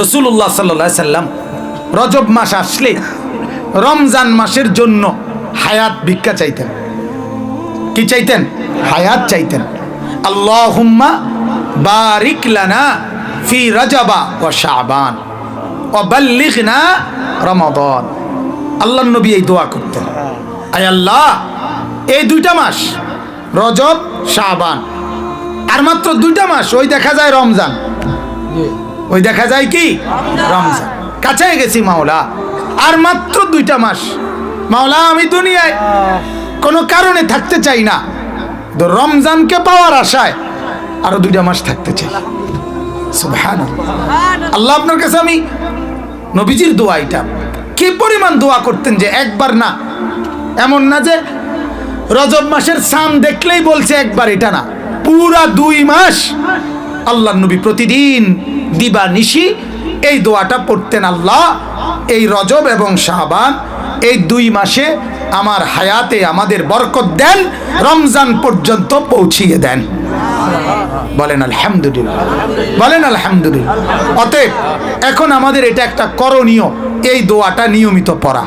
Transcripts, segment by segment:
রাসূলুল্লাহ সাল্লাল্লাহু আলাইহি সাল্লাম রজব মাস আসলে রমজান মাসের জন্য হায়াত ভিক্ষা চাইতেন। কি চাইতেন? হায়াত চাইতেন। আল্লাহুম্মা বারিক লানা ফি রজবা ওয়া শাবান ওয়া বাল্লিগনা রমাদান। আল্লাহর নবী এই দোয়া করতেন, আয় আল্লাহ, এই দুইটা মাস রজব শাবান আর মাত্র দুইটা মাস, ওই দেখা যায় রমজান, ওই দেখা যায় কি রমজান, কাছে গেছি মাওলা, আর মাত্র দুইটা মাস। মাওলা, আমি দুনিয়ায় কোনো কারণে থাকতে চাই না, তো রমজানকে পাওয়ার আশায় আরো দুইটা মাস থাকতে চাই। সুবহানাল্লাহ। আল্লাহ আপনার কাছে আমি, নবীজির দোয়া এটা, কি পরিমাণ দোয়া করতেন যে একবার না, এমন না যে রজব মাসের চাঁদ দেখলেই বলছে একবার, এটা না, পুরা 2 মাস আল্লাহর নবী প্রতিদিন দিবা নিশি এই দোয়াটা পড়তেন, আল্লাহ এই রজব এবং শাবান এই 2 মাসে আমার হায়াতে আমাদের বরকত দেন, রমজান পর্যন্ত পৌঁছিয়ে দেন। বলেন আলহামদুলিল্লাহ, বলেন আলহামদুলিল্লাহ। অতএব এখন আমাদের এটা একটা করণীয়, এই দোয়াটা নিয়মিত পড়া,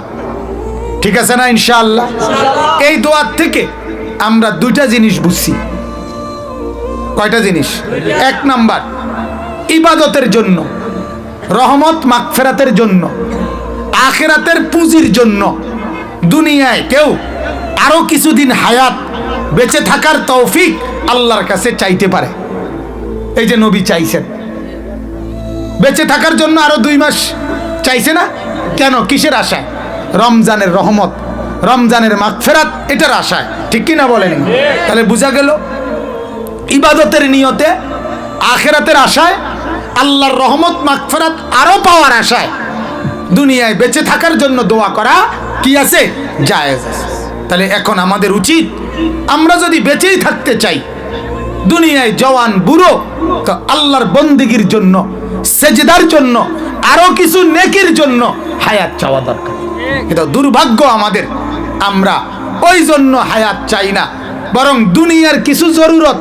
ঠিক আছে না? ইনশাআল্লাহ। এই দোয়ার থেকে আমরা 2টা জিনিস বুঝছি। কয়টা জিনিস? 1 নাম্বার, ইবাদতের জন্য, রহমত মাগফিরাতের জন্য, আখিরাতের পুঁজির জন্য দুনিয়ায় কেউ আরো কিছুদিন হায়াত বেঁচে থাকার তৌফিক আল্লাহর কাছে চাইতে পারে। এই যে নবী চাইছেন বেঁচে থাকার জন্য আরো 2 মাস চাইছে না কেন? কিসের আশায়? রমজানের রহমত, রমজানের মাগফিরাত, এটার আশায়, ঠিক কি না বলেন? তাহলে বোঝা গেল ইবাদতের নিয়তে, আখিরাতের আশায়, আল্লাহর রহমত মাগফিরাত আরো পাওয়ার আশায় দুনিয়ায় বেঁচে থাকার জন্য দোয়া করা কি আছে? জায়েজ আছে। তাহলে এখন আমাদের উচিত, আমরা যদি বেঁচেই থাকতে চাই দুনিয়ায় জওয়ান বুড়ো, তো আল্লাহর বন্দেগীর জন্য, সেজদার জন্য, আরো কিছু নেকির জন্য হায়াত চাওয়া দরকার। কিন্তু দুর্ভাগ্য আমাদের, আমরা ওই জন্য হায়াত চাই না, বরং দুনিয়ার কিছু জরুরত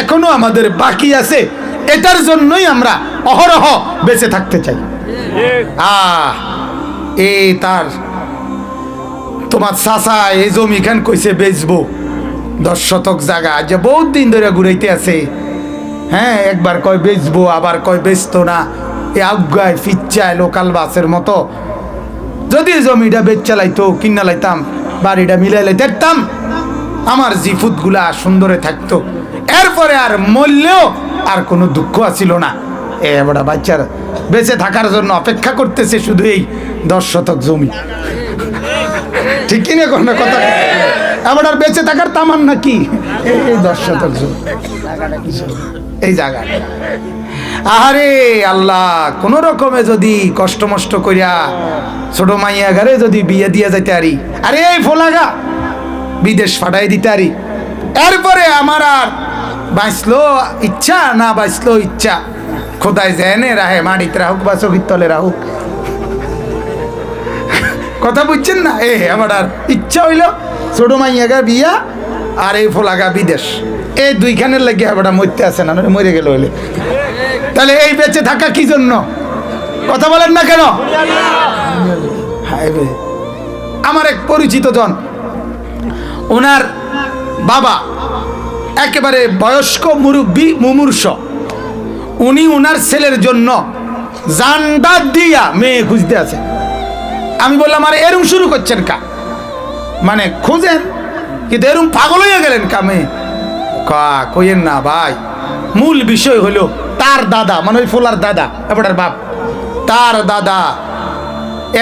এখনো আমাদের বাকি আছে, এটার জন্যই আমরা অহরহ বেঁচে থাকতে চাই। তার তোমার চাচা এই জমি খান কইছে বেচবো, 10 শতক জায়গা, যে বহুত দিন ধরে ঘুরাইতে আছে। হ্যাঁ, একবার কয় বেচবো, আবার কয় বেচতো না, এ আজ্ঞায় ফিচ্ছায় লোকাল বাসের মতো। যদি জমিটা বেচ চালাইতো, কিনা লাইতাম, বাড়িটা মিলাই লাইতাম, আমার জিফুত গুলা সুন্দরে থাকতো, এরপরে আর মরলেও আর কোনো দুঃখ আছিল না। বড় বাচ্চার বেঁচে থাকার জন্য অপেক্ষা করতেছে শুধু এই 10 শতক জমি, ঠিক কিনা কোন কথা? এবার আর বেঁচে থাকার তামান্না কি? এই 10 শতক জমি, এই জায়গা। আরে আল্লাহ, কোন রকমে যদি কষ্ট মষ্ট করিয়া ছোট মাইয়া ঘরে যদি বিয়ে দিয়ে যাইতে পারি, আরে এই ফোলাগা বিদেশ ফাটাই দিতে পারি, এরপরে আমার আর বাঁচলো ইচ্ছা, না বাঁচলো ইচ্ছা, খোদায় জেনে রাহে, মাটিতে রাহুক বা চোখের তলে রাহুক। কথা বুঝছেন না? আমার আর ইচ্ছা হইল ছোট মাইয়াগা বিয়া আর এই ফোলাগা বিদেশ, এই 2খানের লাগিয়ে আবার মরতে আসে না, মরে গেল হইলে। তাহলে এই বেঁচে থাকা কি জন্য? কথা বলেন না কেন? আমার এক পরিচিত জন, ওনার বাবা একেবারে বয়স্ক মুরব্বী, মুমূর্ষ, উনি ওনার ছেলের জন্য জানডা দিয়া মেয়ে খুঁজতে আছে। আমি বললাম, আরে এরম শুরু করছেন কা? মানে খুঁজেন, কিন্তু এরম পাগল হয়ে গেলেন কা? মেয়ে কইেন না ভাই, মূল বিষয় হলো তার দাদা, মানে ওই ফোলার দাদা, এবার বাপ, তার দাদা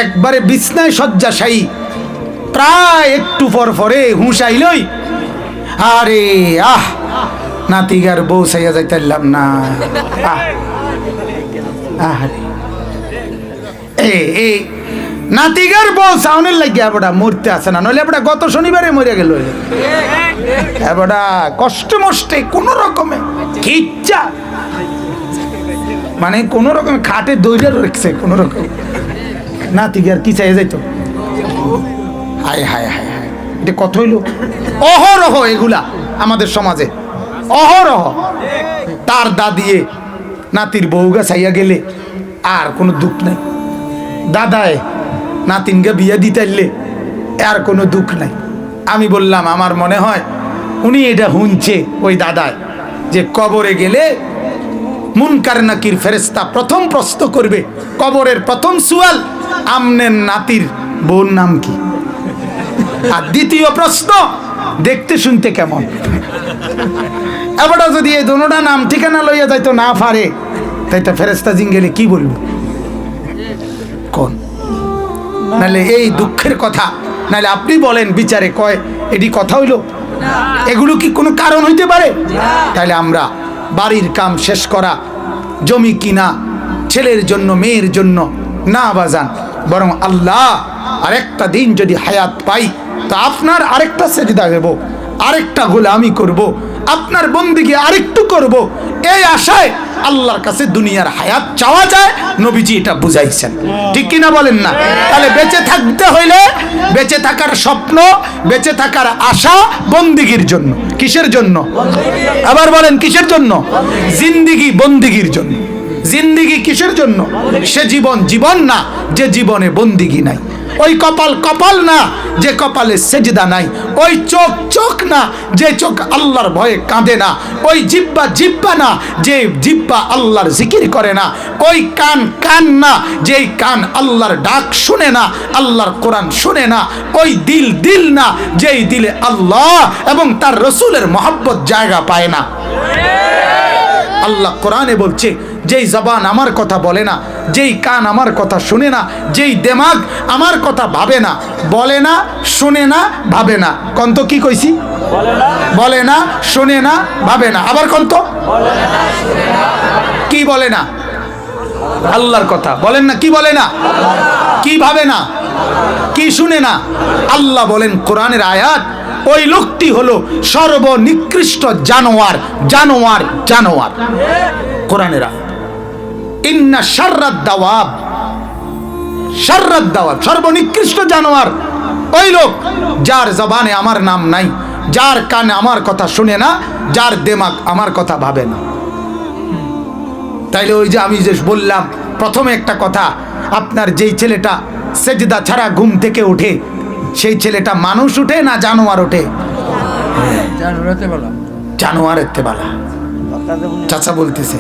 একবারে বিছনায় শয্যাশায়ী, প্রায় একটু পর পরে হুঁশ আইলই, আরে নাতিগার বউ সাইয়া যাইতাম না। এই নাতিগার বউ সাউনের লাগিয়া বড়া মরতে আসে না, নইলে বড়া গত শনিবারে মরে গেল। বড়া কষ্ট মষ্টে কোন রকমে খিচ্চা, মানে কোন রকমে খাটে দইরা রেখেছে, কোন রকম নাতিগার কি চাই যাইতো। হায় হায় হায় হায়, এটা কত হইল? অহরহ এগুলা আমাদের সমাজে, অহরহ। তার দাদিয়ে নাতির বউগা চাইয়া গেলে আর কোনো দুঃখ নাই। দাদায় নাতিনকে বিয়ে দিতে আর কোনো দুঃখ নাই। আমি বললাম আমার মনে হয় উনি এটা শুনছে ওই দাদায় যে কবরে গেলে মুনকার নাকির ফেরেশতা প্রথম প্রশ্ন করবে, কবরের প্রথম সুয়াল আমনের নাতির বোন নাম কি, আর দ্বিতীয় প্রশ্ন দেখতে শুনতে কেমন। এবার যদি এই দোনোটা নাম ঠিকানা লইয়া যাইতো না পারে, তাই তো ফেরেশতা জিঙ্গেলে কি বলবো কোন? নাহলে এই দুঃখের কথা, নাহলে আপনি বলেন বিচারে কয় এটি কথা হইল? এগুলো কি কোনো কারণ হইতে পারে? তাহলে আমরা বাড়ির কাম শেষ করা, জমি কিনা, ছেলের জন্য মেয়ের জন্য না বাজান, বরং আল্লাহ আরেকটা দিন যদি হায়াত পাই তো আপনার আরেকটা সেজদা দেব, আরেকটা গোলামি করব, আপনার বন্দেগী আরেকটু করব, এই আশায় আল্লাহর কাছে দুনিয়ার হায়াত চাওয়া যায়। নবীজি এটা বুঝাইছেন, ঠিক কিনা বলেন না? তাহলে বেঁচে থাকতে হইলে বেঁচে থাকার স্বপ্ন, বেঁচে থাকার আশা বন্দেগীর জন্য। কিসের জন্য? আবার বলেন কিসের জন্য? জিন্দিগি বন্দেগীর জন্য। জিন্দিগি কিসের জন্য? সে জীবন জীবন না যে জীবনে বন্দিগি নাই, ওই কপাল কপাল না যে কপালে সেজদা নাই, ওই চোখ চোখ না যে চোখ আল্লাহর ভয়ে কাঁদে না, ওই জিহ্বা জিহ্বা না যে জিহ্বা আল্লাহর জিকির করে না, ওই কান কান না যেই কান আল্লাহর ডাক শুনে না, আল্লাহর কোরআন শুনে না, ওই দিল দিল না যেই দিলে আল্লাহ এবং তার রসুলের মহব্বত জায়গা পায় না। আল্লাহ কোরআনে বলছে, যেই জবান আমার কথা বলে না, যেই কান আমার কথা শুনে না, যেই দিমাগ আমার কথা ভাবে না, বলে না, শুনে না, ভাবে না। কন্ত কি কইছি? বলে না, শুনে না, ভাবে না। আবার কন্ত কি বলে না? আল্লাহর কথা বলেন না, কি বলে না, কি ভাবে না, কি শুনে না। আল্লাহ বলেন কোরআনের আয়াত, ওই লোকটি হলো সর্বনিকৃষ্ট জানোয়ার, জানোয়ার, জানোয়ার। কোরআনের আয়াত, ইন্না শাররাদ দাওয়াব, শাররাদ দাওয়াব, সর্বনিকৃষ্ট জানোয়ার ওই লোক যার জবানে আমার নাম নাই, যার কানে আমার কথা শুনে না, যার দিমাগ আমার কথা ভাবে না। তাইলে ওই যে আমি যে বললাম প্রথমে একটা কথা, আপনার যেই ছেলেটা সেজদা ছাড়া ঘুম থেকে ওঠে, সেই ছেলেটা মানুষ উঠে না জানোয়ার ওঠে? জানোয়ারের তেবালা। চাচা বলতেছে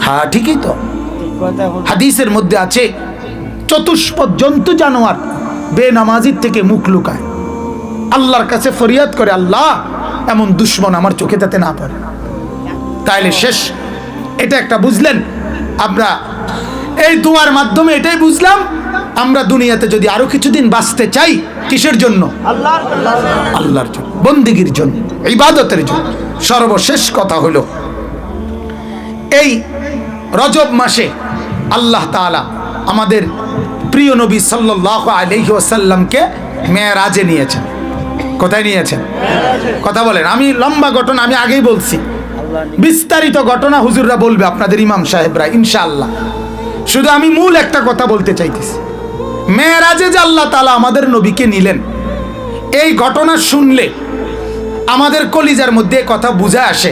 হ্যাঁ ঠিকই তো। হাদিসের মধ্যে আছে চতুষ্পদ জন্তু জানোয়ার বেনামাজির থেকে মুখ লুকায়, আল্লাহর কাছে ফরিয়াদ করে, আল্লাহ এমন দুশ্মন আমার চোখে তাতে না পড়ে। তাইলে শেষ, এটা একটা বুঝলেন। আমরা এই দুয়ার মাধ্যমে এটাই বুঝলাম, আমরা দুনিয়াতে যদি আরো কিছুদিন বাঁচতে চাই, কিসের জন্য? আল্লাহর জন্য, বন্দেগীর জন্য, ইবাদতের জন্য। সর্বশেষ কথা হলো, এই রজব মাসে আল্লাহ তাআলা আমাদের প্রিয় নবী সাল্লাল্লাহু আলাইহি ওয়াসাল্লামকে মেরাজে নিয়েছেন। কোথায় নিয়েছেন? কথা বলেন। আমি লম্বা ঘটনা আমি আগেই বলছি, বিস্তারিত ঘটনা হুজুররা বলবে, আপনাদের ইমাম সাহেবরা, ইনশাআল্লাহ। শুধু আমি মূল একটা কথা বলতে চাইতেছি, মেরাজে যে আল্লাহ তাআলা আমাদের নবীকে নিলেন, এই ঘটনা শুনলে আমাদের কলিজার মধ্যে কথা বুঝে আসে,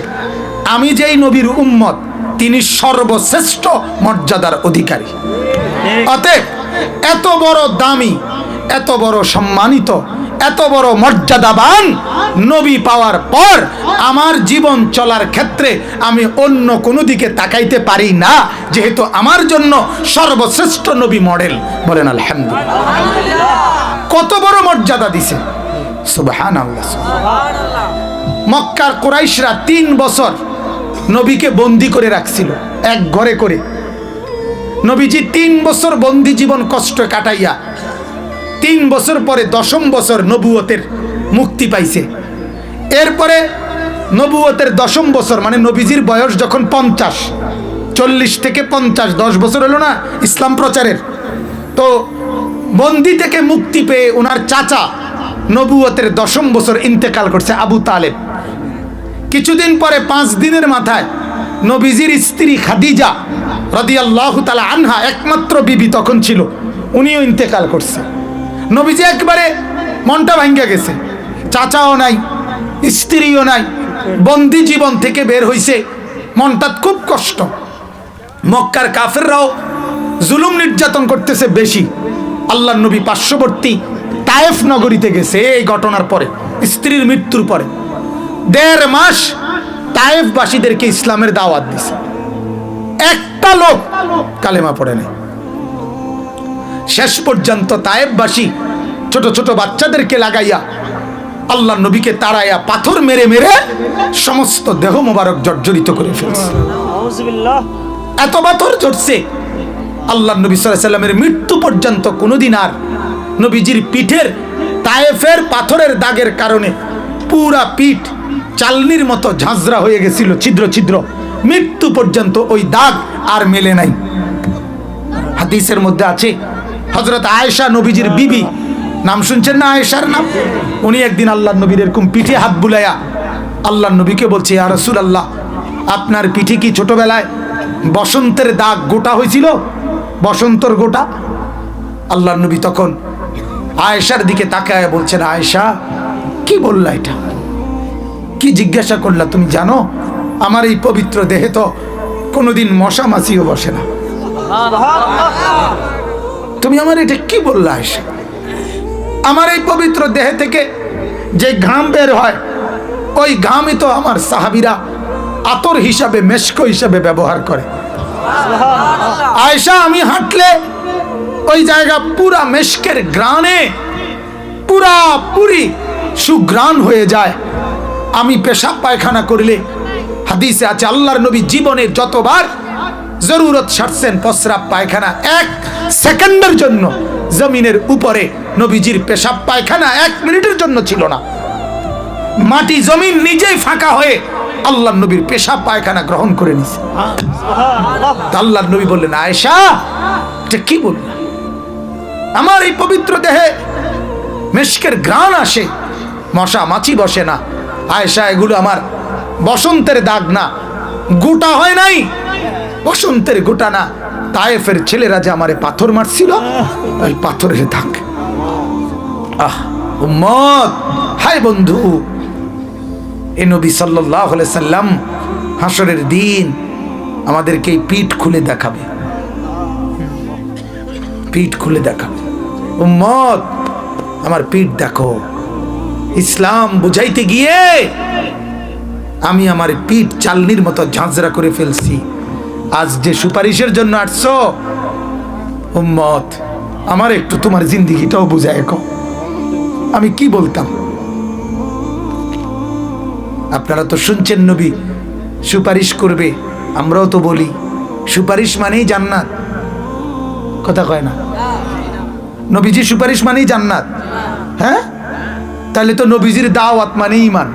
আমি যেই নবীর উম্মত, তিনি সর্বশ্রেষ্ঠ মর্যাদার অধিকারী। অতএব এত বড় দামি, এত বড় সম্মানিত, এত বড় মর্যাদাবান নবী পাওয়ার পর আমার জীবন চলার ক্ষেত্রে আমি অন্য কোনো দিকে তাকাইতে পারি না, যেহেতু আমার জন্য সর্বশ্রেষ্ঠ নবী মডেল। বলেন আলহামদুলিল্লাহ। কত বড় মর্যাদা দিছে, সুবহানাল্লাহ। মক্কার কুরাইশরা 3 বছর নবীকে বন্দি করে রাখছিল এক ঘরে করে। নবীজি 3 বছর বন্দি জীবন কষ্ট কাটাইয়া 3 বছর পরে 10ম বছর নবুয়তের মুক্তি পাইছে। এরপরে নবুয়তের 10ম বছর মানে নবীজির বয়স যখন 50, 40 থেকে 50, 10 বছর হলো না ইসলাম প্রচারের। তো বন্দি থেকে মুক্তি পেয়ে ওনার চাচা নবুয়তের 10ম বছর ইন্তেকাল করছে, আবু তালেব। কিছুদিন পরে 5 দিনের মাথায় নবীজির স্ত্রী খাদিজা রাদিয়াল্লাহু তাআলা আনহা, একমাত্র বিবি তখন ছিল, উনিও ইন্তেকাল করছে। নবীজি একবারে মনটা ভাঙ্গা গেছে, চাচাও নাই, স্ত্রীও নাই, বন্দি জীবন থেকে বের হইছে, মনটা খুব কষ্ট। মক্কার কাফেররাও জুলুম নির্যাতন করতেছে বেশি। আল্লাহর নবী পার্শ্ববর্তী তায়েফ নগরীতে গেছে এই ঘটনার পরে, স্ত্রীর মৃত্যুর পরে 1.5 মাস তায়েফবাসীদেরকে ইসলামের দাওয়াত দিছে। একটা লোক কালেমা পড়ে নাই। শেষ পর্যন্ত তায়েফবাসী ছোট ছোট বাচ্চাদেরকে লাগাইয়া আল্লাহর নবীকে তাড়াইয়া পাথর মেরে মেরে সমস্ত দেহ মোবারক জর্জরিত করে ফেলছে। এত পাথর ঝরছে, আল্লাহর নবী সাল্লাল্লাহু আলাইহি সাল্লামের মৃত্যু পর্যন্ত কোনোদিন আর নবীজির পিঠের তায়েফের পাথরের দাগের কারণে পুরা পিঠ চালনির মতো ঝাঁঝরা হয়ে গেছিল, ছিদ্র ছিদ্র। মৃত্যু পর্যন্ত ওই দাগ আর মেলে নাই। হাদিসের মধ্যে আছে হযরত আয়েশা নবীজির বিবি, নাম শুনছেন না আয়েশার নাম? উনি একদিন আল্লাহর নবীর এরকম পিঠে হাত বুলাইয়া আল্লাহর নবীকে বলছে, ইয়া রাসূলুল্লাহ, আপনার পিঠে কি ছোটবেলায় বসন্তের দাগ গোটা হয়েছিল, বসন্তর গোটা? আল্লাহর নবী তখন আয়েশার দিকে তাকায় বলছেন, আয়েশা কি বললা, এটা কি জিজ্ঞাসা করলা? তুমি জানো আমার এই পবিত্র দেহে তো কোনোদিন মশা মাছিও বসে না। তুমি আমার এটা কি বললা আয়েশা? আমার এই পবিত্র দেহে থেকে যে ঘাম বের হয় ওই ঘামই তো আমার সাহাবীরা আতর হিসাবে, মেশক হিসাবে ব্যবহার করে। আয়েশা, আমি হাঁটলে ওই জায়গা পুরা মেশকের গ্রানে পুরি সুগ্রাণ হয়ে যায়। আমি পেশাব পায়খানা করলে হাদিসে আছে আল্লাহর নবী জীবনে যতবার জরুরত সারছেন প্রস্রাব পায়খানা, 1 সেকেন্ডের জন্য জমিনের উপরে নবীজির পেশাব পায়খানা 1 মিনিটের জন্য ছিল না। মাটি জমিন নিজেই ফাঁকা হয়ে আল্লাহর নবীর পেশাব পায়খানা গ্রহণ করে নিছে। আল্লাহর নবী বললেন, আয়েশা এটা কি বললেন? আমার এই পবিত্র দেহে মেশকের ঘ্রাণ আসে, মশা মাছি বসে না। আয়েশা, এগুলো আমার বসন্তের দাগ না, গোটা হয় নাই, বসন্তের গোটা না, তায়েফের ছেলেরা যে আমারে পাথর মারছিল ওই পাথরের দাগ। উম্মত, হায় বন্ধু, এ নবী সাল্লাল্লাহু আলাইহি সাল্লাম হাসরের দিন আমাদেরকে পিঠ খুলে দেখাবে, পিঠ খুলে দেখাবে। উম্মত, আমার পিঠ দেখো। ইসলাম বুঝাইতে গিয়ে আমি আমার পিঠ চালনির মতো ঝাঁঝরা করে ফেলছি। আজ যে সুপারিশের জন্য আসছো, উম্মত আমার একটু তোমার জিন্দেগিটাও বুঝায় কও, আমি কি বলতাম। আপনারা তো শুনছেন নবী সুপারিশ করবে, আমরাও তো বলি সুপারিশ মানেই জান্নাত, কথা কয় না? নবীজি সুপারিশ মানেই জান্নাত। হ্যাঁ, তাহলে তো নবীজির দাওয়াত মানে ঈমান।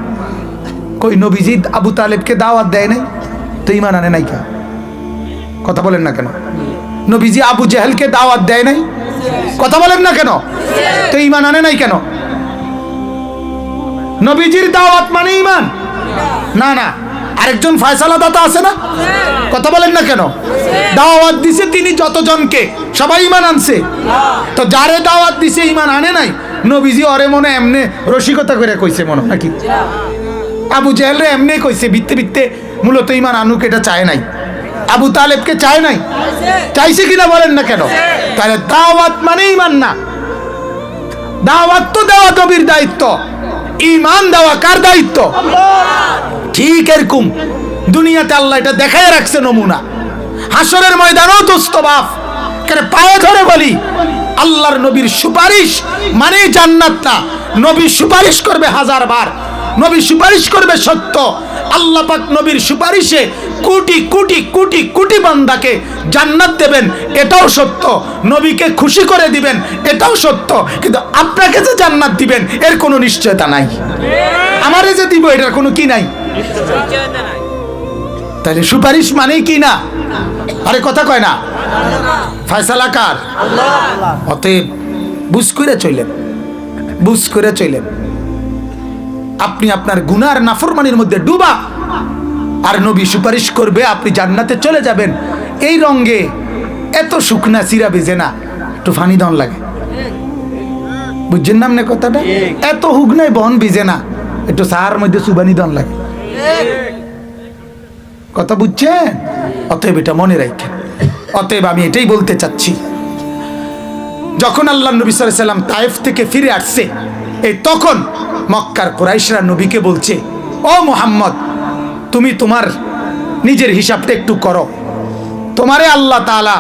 কই নবীজি আবু তালেবকে দাওয়াত দেয় নাই তো ঈমান আনে নাই কেন? কথা বলেন না কেন? নবীজি আবু জেহেলকে দাওয়াত দেয় নাই, কথা বলেন না কেন? তো ঈমান আনে নাই কেন? নবীজির দাওয়াত মানে ঈমান না? না, আরেকজন ফয়সালা দাতা আছে না, কথা বলেন না কেন? দাওয়াত দিছে তিনি যতজনকে, সবাই ঈমান আনছে? তো যারে দাওয়াত দিছে ঈমান আনে নাই, নবীজি ওরে মনে এমনে রসিকতা করে কইছে মনে নাকি? আবু জেহেল রে এমনি কইছে বিত্তে বিত্তে, মূলত ঈমান আনুক এটা চায় নাই। আবু তালেবকে চায় নাই, চাইছে কিনা বলেন না কেন? তাহলে দাওয়াত মানে ঈমান না। দাওয়াত তো দেওয়া নবীর দায়িত্ব, ঈমান দেওয়া কার দায়িত্ব? ঠিক এরকম দুনিয়াতে আল্লাহ এটা দেখায় রাখছে নমুনা। হাসরের ময়দানও দোস্ত বাপ কেন পায়ে ধরে বলি, আল্লাহর নবীর সুপারিশ মানে জান্নাত না। নবী সুপারিশ করবে 1000 বার, নবী সুপারিশ করবে সত্য। আল্লাহ পাক নবীর সুপারিশে কোটি কোটি কোটি কোটি বান্দাকে জান্নাত দেবেন, এটাও সত্য। নবীকে খুশি করে দিবেন, এটাও সত্য। কিন্তু আপনাকে যে জান্নাত দিবেন এর কোনো নিশ্চয়তা নাই। আমারে যে দিব এটার কোনো কি নাই। তাহলে সুপারিশ মানে কি না? আরে কথা কয় না, ফয়সালা কার? অতএব বুঝ করে চলেন, বুঝ করে চলেন। আপনি আপনার গুনার নাফরমানির মধ্যে ডুবা, আর নবী সুপারিশ করবে, আপনি জান্নাতে চলে যাবেন। এই রঙে এত শুকনা চিরা বেজে না, একটু ফানি দন লাগে, বুঝছেন না আপনি কথাটা? এত হুগনাই বন ভিজে না, একটু সাহার মধ্যে সুবানি দন লাগে, কথা বুঝছেন? অতএব এটা মনে রাখেন। অতএব আমি এটাই বলতে চাচ্ছি, যখন আল্লাহ নবী সাল্লাল্লাহু আলাইহি ওয়াসাল্লাম তায়েফ থেকে ফিরে আসছে, এই তখন মক্কার কুরাইশরা নবীকে বলছে, ও মুহাম্মদ, তুমি তোমার নিজের হিসাবটা একটু করো। তোমারে আল্লাহ তাআলা,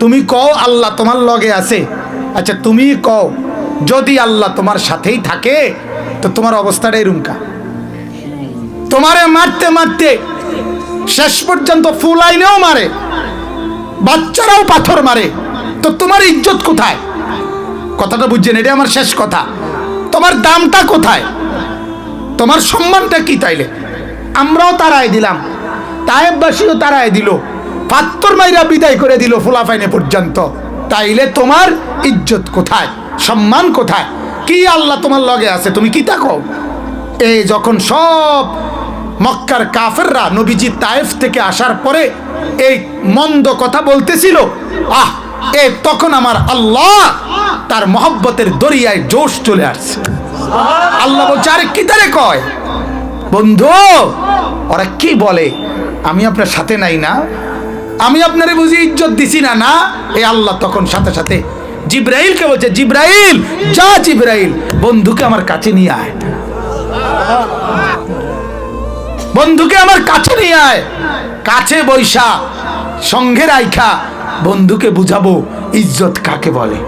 তুমি কও আল্লাহ তোমার লগে আছে, আচ্ছা তুমি কও যদি আল্লাহ তোমার সাথেই থাকে তো তোমার অবস্থাটা এরকম। তোমারে মারতে মারতে শেষ পর্যন্ত ফুলাইনেও মারে, বাচ্চারাও পাথর মারে, তো তোমার ইজ্জত কোথায়? কথাটা বুঝছেন? এটা আমার শেষ কথা। তোমার দামটা কোথায়? তোমার সম্মানটা কি? তাইলে আমরাও তারাই দিলাম, তায়েববাসীও তারাই দিল, পাত্তর মাইরা বিদায় করে দিল ফুলাফাইনে পর্যন্ত, তাইলে তোমার ইজ্জত কোথায়? সম্মান কোথায়? কি আল্লাহ তোমার লগে আছে, তুমি কি তাকো? এই যখন সব মক্কার কাফেররা নবীজি তায়েফ থেকে আসার পরে এই মন্দ কথা বলতেছিল, তখন আমার আল্লাহ তার মহব্বতের দরিয়ায় জোশ চলে আসছে। আল্লাহ বলছে, আরে কি তারে কয় বন্ধু, ওরা কি বলে, আমি আপনার সাথে নাই না, আমি আপনারে বুঝি ইজ্জত দিছি না? না, এই আল্লাহ তখন সাথে সাথে জিব্রাইলকে বলছে, জিব্রাইল যা, জিব্রাইল বন্ধুকে আমার কাছে নিয়ে আয়, বন্ধুকে আমার কাছে নিয়ে আয়, কাছে বৈশা সঙ্গে রাইখা বন্ধুকে বুঝাবো ইজ্জত কাকে বলে,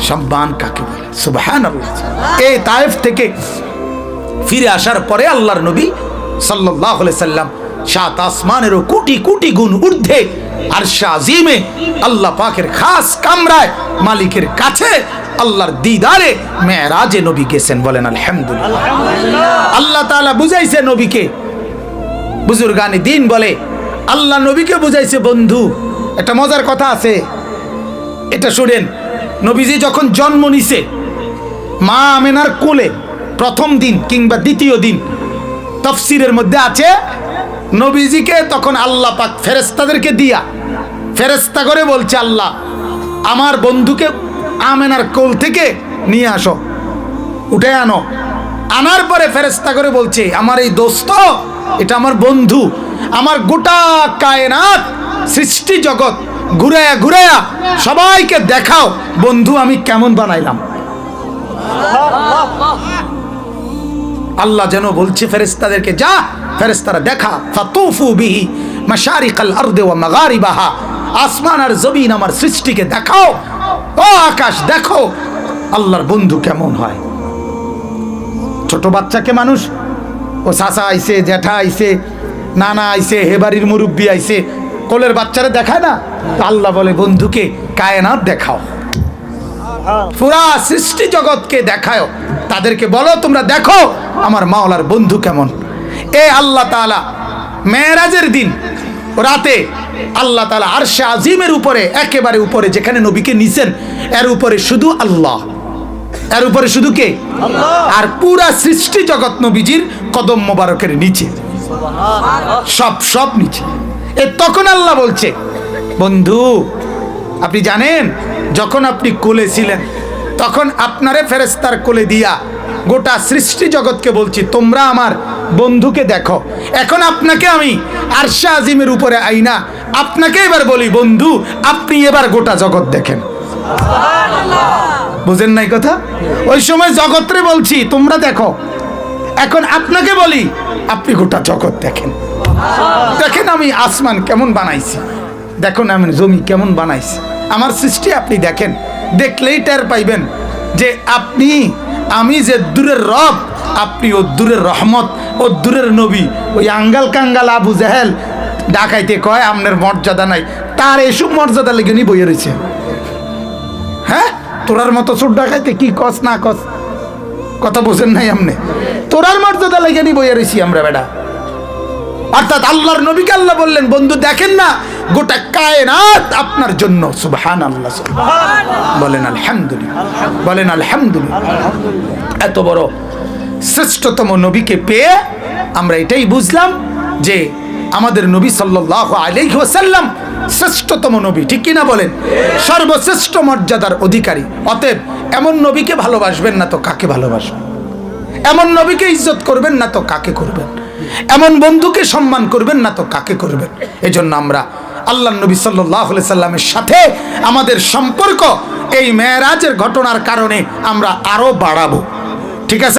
সম্মান কাকে বলে। সুবহানাল্লাহ। এই তায়েফ থেকে ফিরে আসার পরে আল্লাহর নবী সাল্লাল্লাহু আলাইহি সাল্লাম সাত আসমানেরও কোটি কোটি গুণ ঊর্ধ্বে আরশে আজিমে আল্লাহ পাকের খাস কামরায় মালিকের কাছে আল্লাহর দিদারে মেরাজে নবী গেছেন। বলেন আলহামদুলিল্লাহ। আল্লাহ তাআলা বুঝাইছে নবীকে, বুজুর্গানে দ্বীন বলে আল্লাহ নবীকে বুঝাইছে, বন্ধু একটা মজার কথা আছে, এটা শুনেন। নবীজি যখন জন্ম নিছে মা আমেনার কোলে প্রথম দিন কিংবা দ্বিতীয় দিন, তাফসীরের মধ্যে আছে নবীজিকে তখন আল্লাহ পাক ফেরেশতাদেরকে দিয়া ফেরেশতা করে বলছে, আল্লাহ আমার বন্ধুকে আমেনার কোল থেকে নিয়ে আসো, উঠে আনো। আনার পরে ফেরেশতা করে বলছে, আমার এই দোস্ত, এটা আমার বন্ধু, আমার গোটা কায়নাত সৃষ্টি জগৎ ঘুরায়া ঘুরায়া সবাইকে দেখাও বন্ধু আমি কেমন বানাইলাম। আল্লাহ যেন বলছে ফেরেশতাদেরকে, যা ফেরেশতারা দেখা, ফাতুফু বিহি মাশারিকাল আরদি ওয়া মাগারিবাহা, আসমান আর জমিন আমার সৃষ্টিকে দেখাও, ও আকাশ দেখো আল্লাহর বন্ধু কেমন হয়। ছোট বাচ্চাকে মানুষ, ও চাচা আইছে, জ্যাঠা আইছে, নানা আইছে, হে বাড়ির মুরব্বী আইছে, কোলের বাচ্চারা দেখায় না? আল্লাহ বলে বন্ধুকে কায়নাত দেখাও, পুরা সৃষ্টি জগৎকে দেখাও, তাদেরকে বলো তোমরা দেখো আমার মাওলার বন্ধু কেমন। এ আল্লাহ তাআলা মেরাজের দিন রাতে আল্লাহ তাআলা আরশে আজিমের উপরে, একেবারে উপরে যেখানে নবীকে নিছেন, এর উপরে শুধু আল্লাহ, এর উপরে শুধু কে? আল্লাহ। আর পুরা সৃষ্টি জগৎ নবীজির কদম মোবারকের নিচে, সব নিচে। এ তখন আল্লাহ বলছে, বন্ধু আপনি জানেন যখন আপনি কোলে ছিলেন তখন আপনারে ফেরেশতার কোলে দিয়া গোটা সৃষ্টি জগৎকে বলছি তোমরা আমার বন্ধুকে দেখো। এখন আপনাকে আমি আরশে আজিমের উপরে আইনা আপনাকে এবার বলি, বন্ধু আপনি এবার গোটা জগৎ দেখেন। বুঝেন নাই কথা? ওই সময় জগৎরে বলছি তোমরা দেখো, এখন আপনাকে বলি আপনি গোটা জগৎ দেখেন। দেখেন আমি আসমান কেমন বানাইছি, দেখুন আমি জমি কেমন বানাইছি, আমার সৃষ্টি আপনি দেখেন, দেখলেই টের পাইবেন যে আপনি, আমি যে দূরের রব, আপনি ও দূরের রহমত, ও দূরের নবী। ওই আঙ্গাল কাঙ্গাল আবু জাহেল ডাকাইতে কয় আপনার মর্যাদা নাই, তার এসব মর্যাদা লেগে নি বইয়ে রয়েছে। হ্যাঁ, তোরার মতো চোর ডাকাইতে কি কস না কস, কথা বোঝেন নাই আপনি? তোরার মর্যাদা লেগে নি বইয়ে রয়েছি আমরা বেটা। অর্থাৎ আল্লাহর নবীকে আল্লাহ বললেন, বন্ধু দেখেন না গোটা কায়নাত আপনার জন্য। সুবহানাল্লাহ, বলেন আলহামদুলিল্লাহ, বলেন আলহামদুলিল্লাহ। এত বড় শ্রেষ্ঠতম নবীকে পেয়ে আমরা এটাই বুঝলাম যে আমাদের নবী সাল্লাল্লাহু আলাইহি ওয়াসাল্লাম শ্রেষ্ঠতম নবী, ঠিক কিনা বলেন? সর্বশ্রেষ্ঠ মর্যাদার অধিকারী। অতএব এমন নবীকে ভালোবাসবেন না তো কাকে ভালোবাসবেন? এমন নবীকে ইজ্জত করবেন না তো কাকে করবেন? এমন বন্ধুকে সম্মান করবেন না তো কাকে করবেন? এজন্য আমরা আল্লাহ নবী সাল্লাল্লাহু আলাইহি সাল্লামের সাথে আমাদের সম্পর্ক এই মেরাজের ঘটনার কারণে আমরা আরো বাড়াবো। ঠিক আছে?